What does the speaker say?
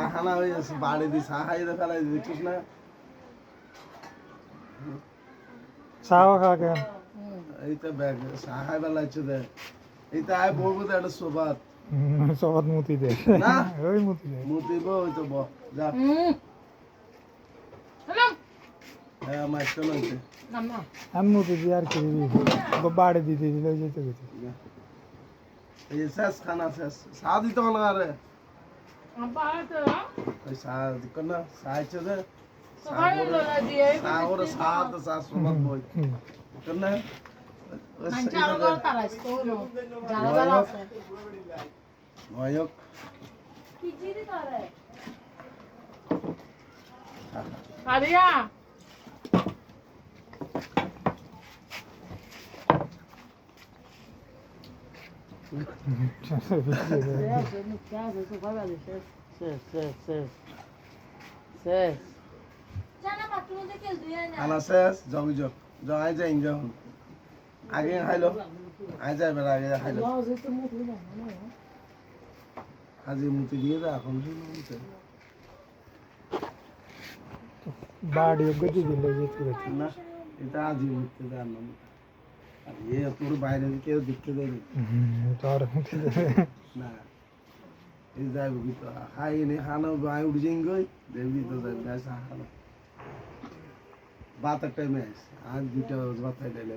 খানা হয়ে যাচ্ছে বাড়ি দিয়ে চা খাই ফেলাই দেখিস না চাও খাওয়া কেন এইটা ব্যাগ চা খাই বেলাইছে দে এইটা আয় বলবো তো একটা সোবাত সবাত মুতি দে না ওই মুতি দে মুতিব ওই তো যা হ্যাঁ মাইস্টার নইছে আমি মুতি দি আর কি বাড়ি দিতে দিলে যেতে গেছে এই শেষ খানা শেষ চা দিতে না রে ওই চা দিক না চা আছে দে চা ওরা চা তো চা সোবাত বই কেন Ayok. Maria. Ana ses, jog jog. Jog ai যাই যখন আগে খাইলো আই যাই বেলা আগে খাইলো আজি মুতি দিয়ে যা এখন শুনছে বাড়ি গদি দিলে যেতে গেছে না এটা আজি মুতি দেন না আর এ তোর বাইরে কেউ দেখতে দেবে তোর মুতি দে না এই যাই বুঝি তো খাই নে খানা বাই উড় জিঙ্গই দেবি তো যাই গাছ খানা বাত টাইমে আজ দুটো বাত খাইলে